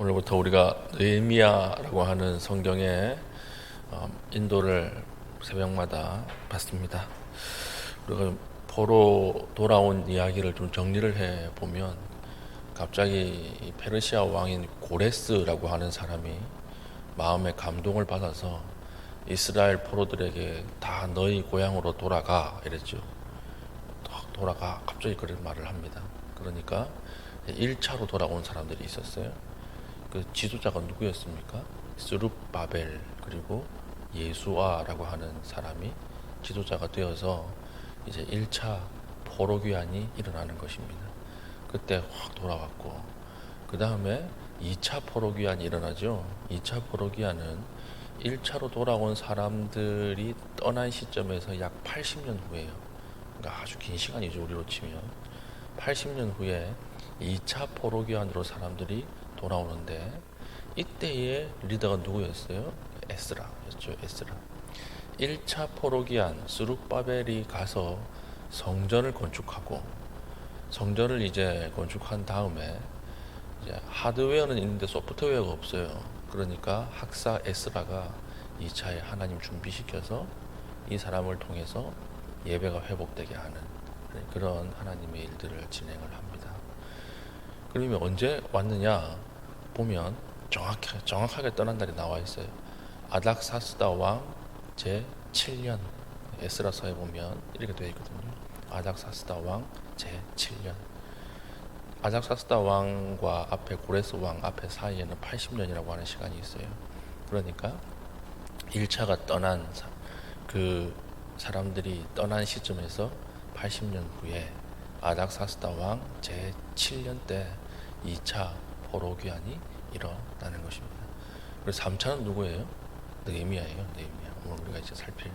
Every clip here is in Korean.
오늘부터 우리가 느헤미야라고 하는 성경의 인도를 새벽마다 받습니다. 우리가 포로 돌아온 이야기를 좀 정리를 해 보면 갑자기 페르시아 왕인 고레스라고 하는 사람이 마음의 감동을 받아서 이스라엘 포로들에게 다 너희 고향으로 돌아가 이랬죠. 돌아가 갑자기 그런 말을 합니다. 그러니까 1차로 돌아온 사람들이 있었어요. 그 지도자가 누구였습니까? 스룹바벨 그리고 예수아라고 하는 사람이 지도자가 되어서 이제 1차 포로귀환이 일어나는 것입니다. 그때 확 돌아왔고 그 다음에 2차 포로귀환이 일어나죠. 2차 포로귀환은 1차로 돌아온 사람들이 떠난 시점에서 약 80년 후예요. 그러니까 아주 긴 시간이죠. 우리로 치면 80년 후에 2차 포로귀환으로 사람들이 돌아오는데 이때의 리더가 누구였어요? 에스라였죠. 에스라. 1차 포로기한 스룹바벨이 가서 성전을 건축하고 성전을 이제 건축한 다음에 이제 하드웨어는 있는데 소프트웨어가 없어요. 그러니까 학사 에스라가 2차에 하나님 준비시켜서 이 사람을 통해서 예배가 회복되게 하는 그런 하나님의 일들을 진행을 합니다. 그러면 언제 왔느냐 보면 정확하게 떠난 날이 나와 있어요. 아닥사스다 왕 제 7년 에스라서에 보면 이렇게 되어 있거든요. 아닥사스다 왕 제 7년. 아닥사스다 왕과 앞에 고레스 왕 앞에 사이에는 80년이라고 하는 시간이 있어요. 그러니까 1차가 떠난 그 사람들이 떠난 시점에서 80년 후에 아닥사스다 왕 제 7년 때 2차 포로귀환이 일어나는 것입니다. 그래서 3차는 누구예요? 느헤미야예요. 느헤미야. 오늘 우리가 이제 살필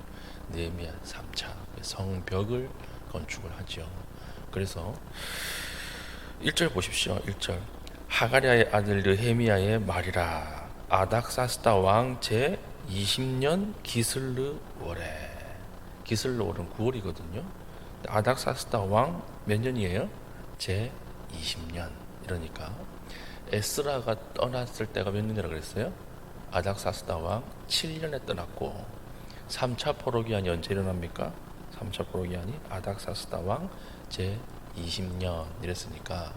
느헤미야 3차 성벽을 건축을 하죠. 그래서 1절 보십시오. 1절 하가랴의 아들 느헤미야의 말이라. 아닥사스다 왕 제 20년 기슬르 월에. 기슬르 월은 9월이거든요. 아닥사스다 왕 몇 년이에요? 제 20년. 이러니까 에스라가 떠났을 때가 몇 년이라고 그랬어요? 아닥사스다 왕 7년에 떠났고 3차 포로기한이 언제 일어납니까? 3차 포로기한이 아닥사스다 왕 제 20년 이랬으니까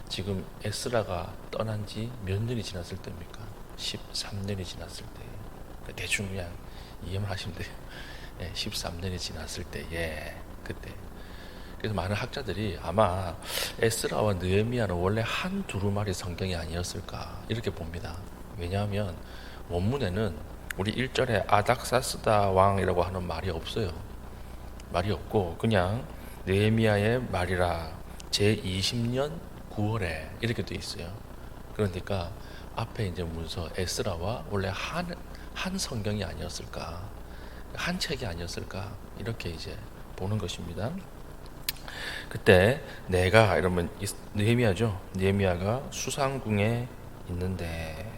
지금 에스라가 떠난 지 몇 년이 지났을 때입니까? 13년이 지났을 때. 대충 그냥 이해만 하시면 돼요. 13년이 지났을 때 그때. 그래서 많은 학자들이 아마 에스라와 느헤미야는 원래 한 두루마리 성경이 아니었을까 이렇게 봅니다. 왜냐하면 원문에는 우리 1절에 아닥사스다 왕이라고 하는 말이 없어요. 말이 없고 그냥 느헤미야의 말이라 제 20년 9월에 이렇게 돼 있어요. 그러니까 앞에 이제 문서 에스라와 원래 한 성경이 아니었을까, 한 책이 아니었을까 이렇게 이제 보는 것입니다. 그때 내가 이러면 느헤미야죠. 느헤미야가 수상궁에 있는데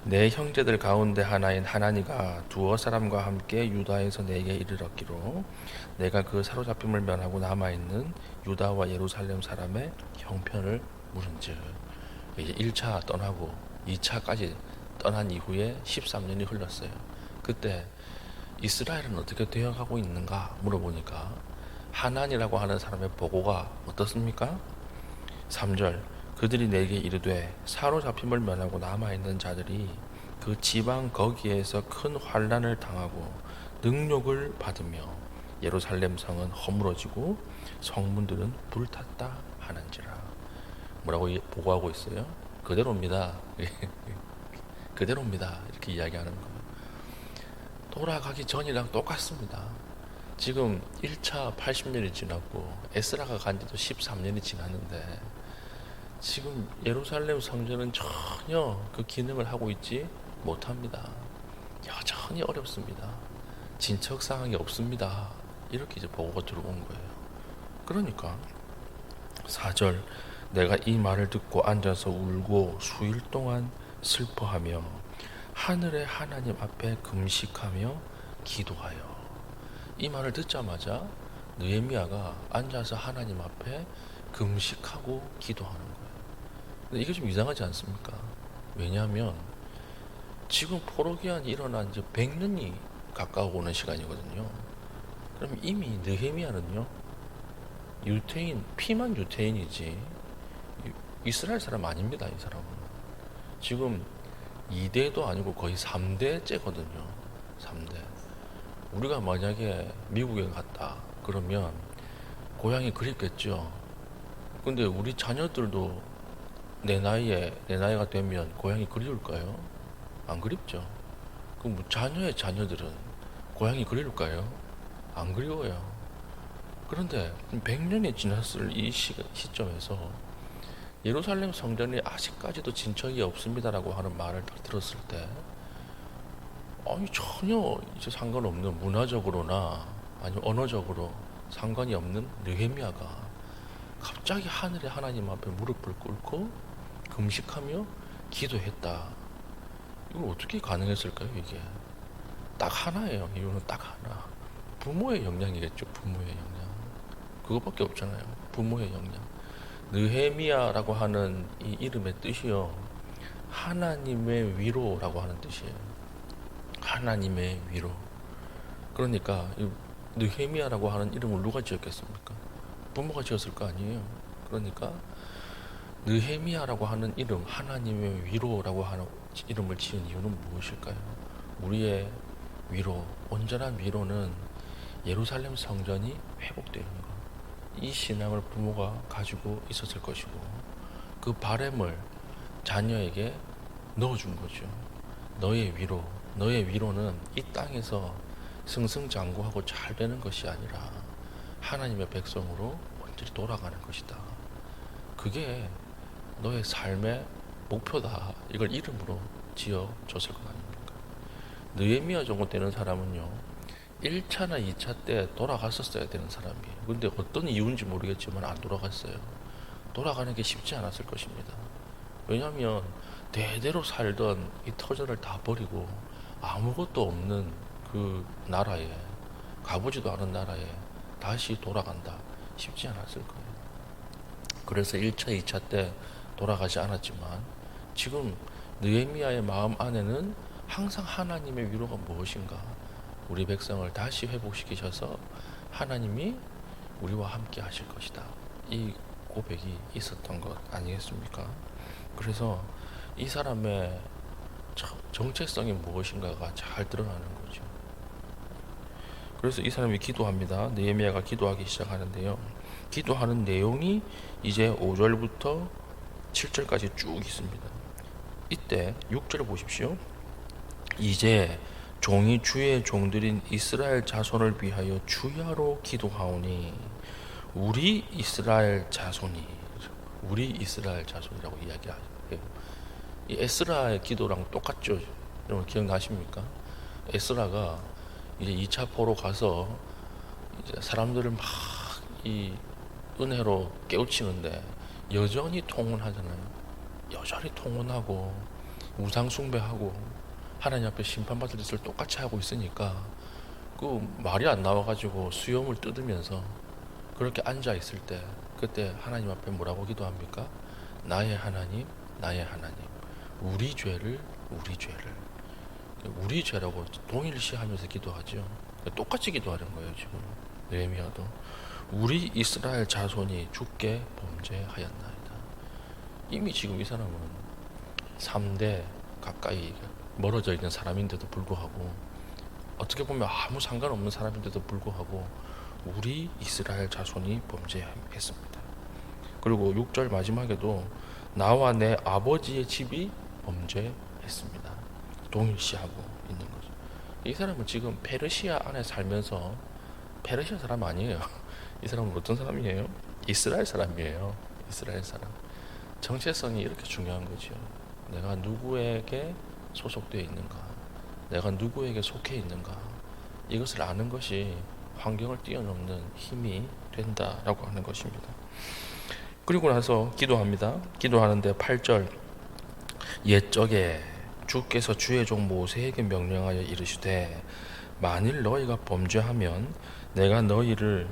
내 형제들 가운데 하나인 하나니가 두어 사람과 함께 유다에서 내게 이르렀기로 내가 그 사로잡힘을 면하고 남아있는 유다와 예루살렘 사람의 형편을 물은즉. 이제 1차 떠나고 2차까지 떠난 이후에 13년이 흘렀어요. 그때 이스라엘은 어떻게 되어가고 있는가 물어보니까 하난이라고 하는 사람의 보고가 어떻습니까? 3절 그들이 내게 이르되 사로잡힘을 면하고 남아있는 자들이 그 지방 거기에서 큰 환난을 당하고 능욕을 받으며 예루살렘 성은 허물어지고 성문들은 불탔다 하는지라. 뭐라고 보고하고 있어요? 그대로입니다. 그대로입니다. 이렇게 이야기하는 거예요. 돌아가기 전이랑 똑같습니다. 지금 1차 80년이 지났고 에스라가 간 지도 13년이 지났는데 지금 예루살렘 성전은 전혀 그 기능을 하고 있지 못합니다. 여전히 어렵습니다. 진척 사항이 없습니다. 이렇게 이제 보고가 들어온 거예요. 그러니까 4절 내가 이 말을 듣고 앉아서 울고 수일 동안 슬퍼하며 하늘의 하나님 앞에 금식하며 기도하여. 이 말을 듣자마자 느헤미야가 앉아서 하나님 앞에 금식하고 기도하는 거예요. 근데 이게 좀 이상하지 않습니까? 왜냐하면 지금 포로기한이 일어난 지 100년이 가까워오는 시간이거든요. 그럼 이미 느헤미야는요, 유태인, 피만 유태인이지 이스라엘 사람 아닙니다. 이 사람은 지금 2대도 아니고 거의 3대째거든요. 3대. 우리가 만약에 미국에 갔다 그러면 고향이 그립겠죠. 근데 우리 자녀들도 내 나이가 되면 고향이 그리울까요? 안 그립죠. 그럼 자녀의 자녀들은 고향이 그리울까요? 안 그리워요. 그런데 100년이 지났을 이 시점에서 예루살렘 성전이 아직까지도 진척이 없습니다라고 하는 말을 딱 들었을 때, 아니 전혀 이제 상관없는, 문화적으로나 아니면 언어적으로 상관이 없는 느헤미야가 갑자기 하늘의 하나님 앞에 무릎을 꿇고 금식하며 기도했다. 이거 어떻게 가능했을까요? 이게 딱 하나예요. 이유는 딱 하나. 부모의 영향이겠죠. 부모의 영향. 그것밖에 없잖아요. 부모의 영향. 느헤미야라고 하는 이 이름의 뜻이요, 하나님의 위로라고 하는 뜻이에요. 하나님의 위로. 그러니까 이 느헤미야라고 하는 이름을 누가 지었겠습니까? 부모가 지었을 거 아니에요. 그러니까 느헤미야라고 하는 이름, 하나님의 위로라고 하는 이름을 지은 이유는 무엇일까요? 우리의 위로, 온전한 위로는 예루살렘 성전이 회복되는 것. 이 신앙을 부모가 가지고 있었을 것이고, 그 바람을 자녀에게 넣어준 거죠. 너의 위로는 이 땅에서 승승장구하고 잘 되는 것이 아니라 하나님의 백성으로 완전히 돌아가는 것이다. 그게 너의 삶의 목표다. 이걸 이름으로 지어줬을 것 아닙니까? 느헤미야 정도 되는 사람은요, 1차나 2차 때 돌아갔었어야 되는 사람이에요. 근데 어떤 이유인지 모르겠지만 안 돌아갔어요. 돌아가는 게 쉽지 않았을 것입니다. 왜냐하면 대대로 살던 이 터전을 다 버리고 아무것도 없는 그 나라에, 가보지도 않은 나라에 다시 돌아간다. 쉽지 않았을 거예요. 그래서 1차, 2차 때 돌아가지 않았지만 지금 느헤미야의 마음 안에는 항상 하나님의 위로가 무엇인가, 우리 백성을 다시 회복시키셔서 하나님이 우리와 함께 하실 것이다. 이 고백이 있었던 것 아니겠습니까? 그래서 이 사람의 정체성이 무엇인가가 잘 드러나는 거죠. 그래서 이 사람이 기도합니다. 느헤미야가 기도하기 시작하는데요. 기도하는 내용이 이제 5절부터 7절까지 쭉 있습니다. 이때 6절을 보십시오. 이제 종이 주의 종들인 이스라엘 자손을 위하여 주야로 기도하오니 우리 이스라엘 자손이라고 이야기해요. 이 에스라의 기도랑 똑같죠. 여러분 기억나십니까? 에스라가 이제 2차 포로 가서 이제 사람들을 막 이 은혜로 깨우치는데 여전히 통혼하잖아요. 여전히 통혼하고 우상 숭배하고 하나님 앞에 심판받을 짓을 똑같이 하고 있으니까 그 말이 안 나와가지고 수염을 뜯으면서 그렇게 앉아 있을 때, 그때 하나님 앞에 뭐라고 기도합니까? 나의 하나님, 우리 죄를 우리 죄라고 동일시하면서 기도하죠. 똑같이 기도하는 거예요. 지금 느헤미야도 우리 이스라엘 자손이 주께 범죄하였나이다. 이미 지금 이 사람은 3대 가까이 멀어져 있는 사람인데도 불구하고, 어떻게 보면 아무 상관없는 사람인데도 불구하고 우리 이스라엘 자손이 범죄했습니다. 그리고 6절 마지막에도 나와 내 아버지의 집이 범죄했습니다. 동일시하고 있는 거죠. 이 사람은 지금 페르시아 안에 살면서, 페르시아 사람 아니에요. 이 사람은 어떤 사람이에요? 이스라엘 사람이에요. 이스라엘 사람. 정체성이 이렇게 중요한 거죠. 내가 누구에게 소속되어 있는가, 내가 누구에게 속해 있는가, 이것을 아는 것이 환경을 뛰어넘는 힘이 된다라고 하는 것입니다. 그리고 나서 기도합니다. 기도하는데 8절, 옛적에 주께서 주의 종 모세에게 명령하여 이르시되 만일 너희가 범죄하면 내가 너희를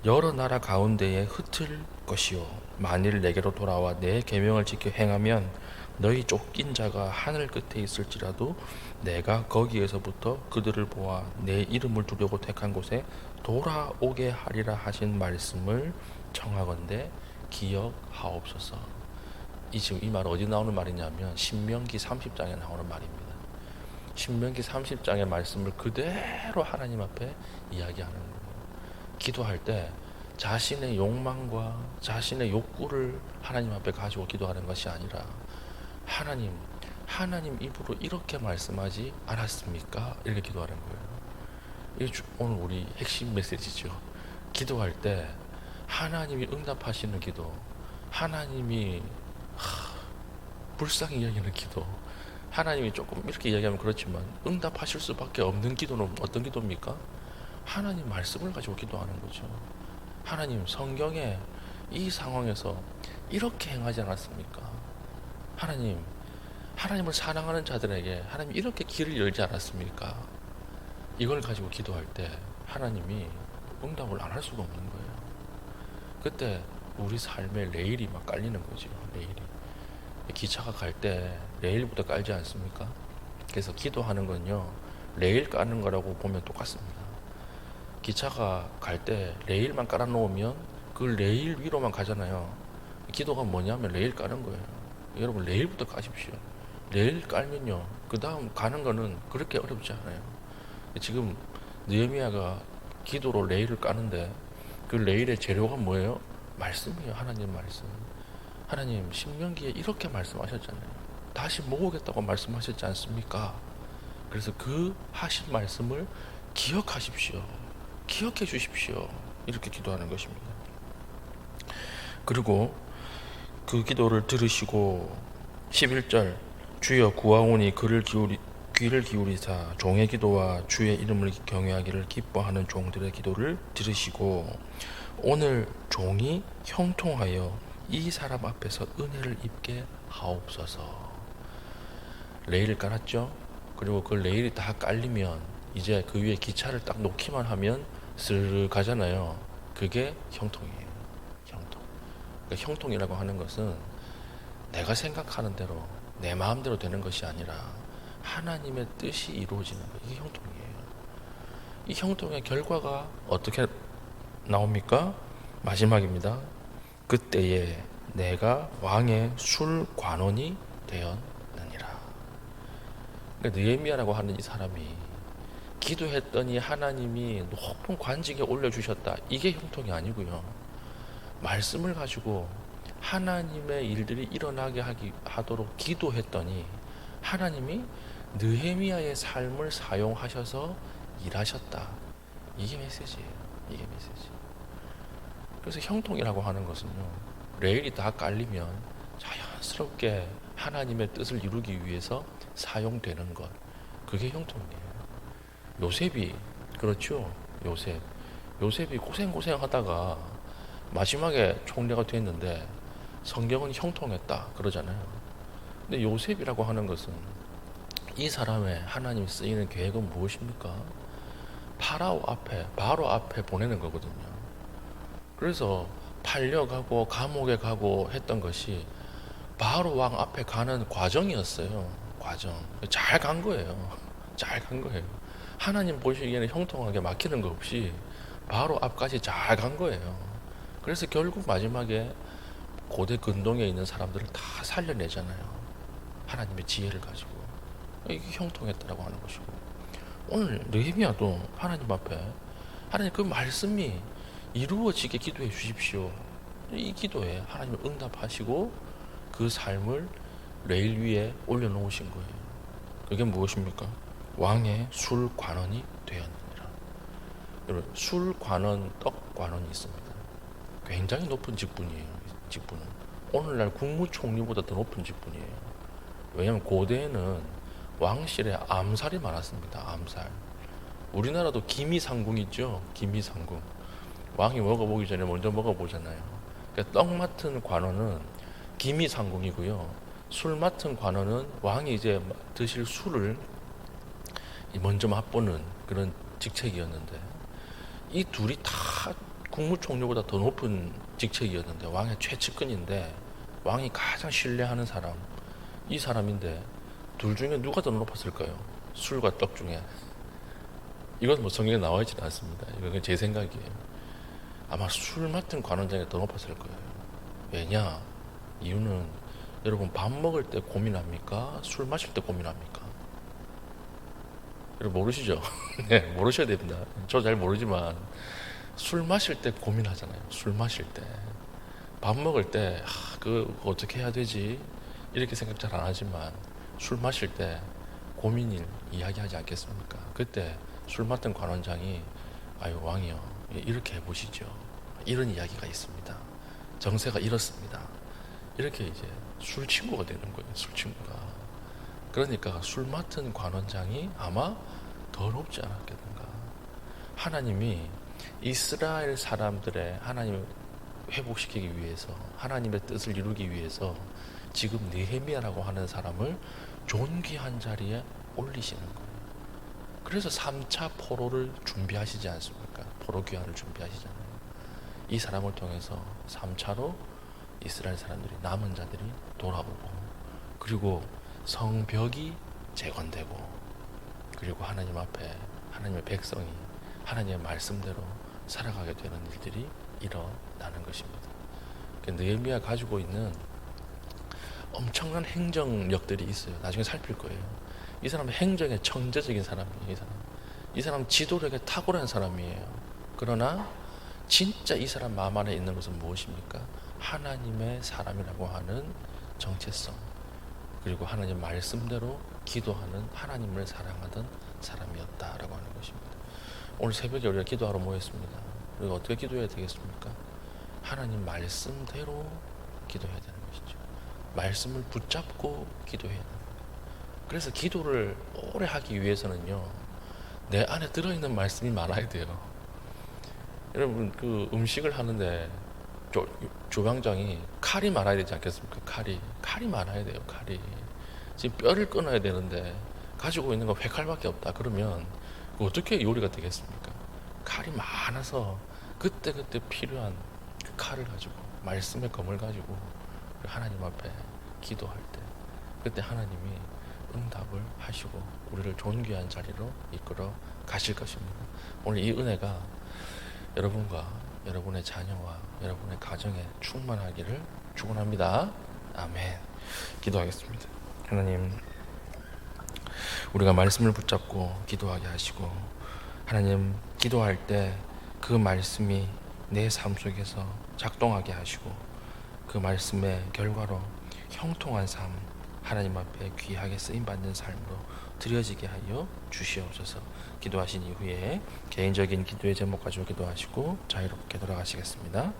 여러 나라 가운데에 흩을 것이요 만일 내게로 돌아와 내 계명을 지켜 행하면 너희 쫓긴 자가 하늘 끝에 있을지라도 내가 거기에서부터 그들을 보아 내 이름을 두려고 택한 곳에 돌아오게 하리라 하신 말씀을 청하건대 기억하옵소서. 지금 이 말 어디 나오는 말이냐면 신명기 30장에 나오는 말입니다. 신명기 30장의 말씀을 그대로 하나님 앞에 이야기하는 거예요. 기도할 때 자신의 욕망과 자신의 욕구를 하나님 앞에 가지고 기도하는 것이 아니라 하나님 입으로 이렇게 말씀하지 않았습니까? 이렇게 기도하는 거예요. 이게 오늘 우리 핵심 메시지죠. 기도할 때 하나님이 응답하시는 기도, 하나님이 불쌍히 여기는 기도, 하나님이 조금 이렇게 이야기하면 그렇지만 응답하실 수밖에 없는 기도는 어떤 기도입니까? 하나님 말씀을 가지고 기도하는 거죠. 하나님, 성경에 이 상황에서 이렇게 행하지 않았습니까? 하나님을 사랑하는 자들에게 하나님 이렇게 길을 열지 않았습니까? 이걸 가지고 기도할 때 하나님이 응답을 안 할 수가 없는 거예요. 그때 우리 삶의 레일이 막 깔리는 거죠. 레일이. 기차가 갈 때 레일부터 깔지 않습니까? 그래서 기도하는 건요, 레일 까는 거라고 보면 똑같습니다. 기차가 갈 때 레일만 깔아놓으면 그 레일 위로만 가잖아요. 기도가 뭐냐면 레일 까는 거예요. 여러분, 레일부터 까십시오. 레일 깔면요, 그 다음 가는 거는 그렇게 어렵지 않아요. 지금 느헤미야가 기도로 레일을 까는데 그 레일의 재료가 뭐예요? 말씀이에요. 하나님 말씀. 하나님 신명기에 이렇게 말씀하셨잖아요. 다시 모으겠다고 말씀하셨지 않습니까? 그래서 그 하신 말씀을 기억하십시오. 기억해 주십시오. 이렇게 기도하는 것입니다. 그리고 그 기도를 들으시고 11절 주여 구하오니 귀를 기울이사 종의 기도와 주의 이름을 경외하기를 기뻐하는 종들의 기도를 들으시고 오늘 종이 형통하여 이 사람 앞에서 은혜를 입게 하옵소서. 레일을 깔았죠. 그리고 그 레일이 다 깔리면 이제 그 위에 기차를 딱 놓기만 하면 스르르 가잖아요. 그게 형통이에요. 형통. 그러니까 형통이라고 하는 것은 내가 생각하는 대로 내 마음대로 되는 것이 아니라 하나님의 뜻이 이루어지는 거예요. 이게 형통이에요. 이 형통의 결과가 어떻게 나옵니까? 마지막입니다. 그때에 내가 왕의 술관원이 되었느니라. 그러니까 느헤미야라고 하는 이 사람이 기도했더니 하나님이 높은 관직에 올려주셨다. 이게 형통이 아니고요. 말씀을 가지고 하나님의 일들이 일어나게 하도록 기도했더니 하나님이 느헤미야의 삶을 사용하셔서 일하셨다. 이게 메시지예요. 이게 메시지. 그래서 형통이라고 하는 것은요, 레일이 다 깔리면 자연스럽게 하나님의 뜻을 이루기 위해서 사용되는 것, 그게 형통이에요. 요셉이 그렇죠. 요셉이 고생하다가 마지막에 총리가 됐는데 성경은 형통했다 그러잖아요. 근데 요셉이라고 하는 것은 이 사람의 하나님이 쓰이는 계획은 무엇입니까? 바로 앞에 보내는 거거든요. 그래서 팔려가고 감옥에 가고 했던 것이 바로 왕 앞에 가는 과정이었어요. 과정. 잘 간 거예요. 잘 간 거예요. 하나님 보시기에는 형통하게 막히는 거 없이 바로 앞까지 잘 간 거예요. 그래서 결국 마지막에 고대 근동에 있는 사람들을 다 살려내잖아요. 하나님의 지혜를 가지고. 이게 형통했다라고 하는 것이고, 오늘 느헤미야도 하나님 앞에 하나님 그 말씀이 이루어지게 기도해 주십시오. 이 기도에 하나님을 응답하시고 그 삶을 레일 위에 올려놓으신 거예요. 그게 무엇입니까? 왕의 술관원이 되었느니라. 여러분, 술관원, 떡관원이 있습니다. 굉장히 높은 직분이에요. 직분은 오늘날 국무총리보다 더 높은 직분이에요. 왜냐하면 고대에는 왕실에 암살이 많았습니다. 암살. 우리나라도 기미상궁 있죠. 기미상궁. 왕이 먹어보기 전에 먼저 먹어보잖아요. 그러니까 떡 맡은 관원은 기미상궁이고요. 술 맡은 관원은 왕이 이제 드실 술을 먼저 맛보는 그런 직책이었는데, 이 둘이 다 국무총리보다 더 높은 직책이었는데 왕의 최측근인데 왕이 가장 신뢰하는 사람, 이 사람인데 둘 중에 누가 더 높았을까요? 술과 떡 중에. 이건 뭐 성경에 나와 있지는 않습니다. 이건 제 생각이에요. 아마 술 맡은 관원장이 더 높았을 거예요. 왜냐? 이유는 여러분 밥 먹을 때 고민합니까? 술 마실 때 고민합니까? 여러분 모르시죠? 네, 모르셔야 됩니다. 저 잘 모르지만 술 마실 때 고민하잖아요. 술 마실 때. 밥 먹을 때 그거 어떻게 해야 되지? 이렇게 생각 잘 안 하지만 술 마실 때 고민을 이야기하지 않겠습니까? 그때 술 맡은 관원장이 아유 왕이요 이렇게 해보시죠. 이런 이야기가 있습니다. 정세가 이렇습니다. 이렇게 이제 술 친구가 되는 거예요. 술 친구가. 그러니까 술 맡은 관원장이 아마 더 높지 않았겠는가. 하나님이 이스라엘 사람들의 하나님을 회복시키기 위해서 하나님의 뜻을 이루기 위해서 지금 느헤미야라고 하는 사람을 존귀한 자리에 올리시는 거예요. 그래서 3차 포로를 준비하시지 않습니까? 포로 귀환을 준비하시잖아요. 이 사람을 통해서 3차로 이스라엘 사람들이 남은 자들이 돌아오고 그리고 성벽이 재건되고 그리고 하나님 앞에 하나님의 백성이 하나님의 말씀대로 살아가게 되는 일들이 일어나는 것입니다. 느헤미야 가지고 있는 엄청난 행정력들이 있어요. 나중에 살필 거예요. 이 사람은 행정의 천재적인 사람이에요. 이 사람 지도력에 탁월한 사람이에요. 그러나 진짜 이 사람 마음 안에 있는 것은 무엇입니까? 하나님의 사람이라고 하는 정체성 그리고 하나님 말씀대로 기도하는 하나님을 사랑하던 사람이었다라고 하는 것입니다. 오늘 새벽에 우리가 기도하러 모였습니다. 우리가 어떻게 기도해야 되겠습니까? 하나님 말씀대로 기도해야 되는 것이죠. 말씀을 붙잡고 기도해야 되는 거예요. 그래서 기도를 오래 하기 위해서는요, 내 안에 들어있는 말씀이 많아야 돼요. 여러분 그 음식을 하는데 조방장이 칼이 많아야 되지 않겠습니까? 칼이 많아야 돼요. 칼이 지금 뼈를 끊어야 되는데 가지고 있는 건 회칼밖에 없다. 그러면 어떻게 요리가 되겠습니까? 칼이 많아서 그때그때 필요한 그 칼을 가지고 말씀의 검을 가지고 하나님 앞에 기도할 때 그때 하나님이 응답을 하시고 우리를 존귀한 자리로 이끌어 가실 것입니다. 오늘 이 은혜가 여러분과 여러분의 자녀와 여러분의 가정에 충만하기를 축원합니다. 아멘. 기도하겠습니다. 하나님, 우리가 말씀을 붙잡고 기도하게 하시고 하나님 기도할 때 그 말씀이 내 삶 속에서 작동하게 하시고 그 말씀의 결과로 형통한 삶 하나님 앞에 귀하게 쓰임받는 삶으로 드려지게 하여 주시옵소서. 기도하신 이후에 개인적인 기도의 제목 가지고 기도하시고 자유롭게 돌아가시겠습니다.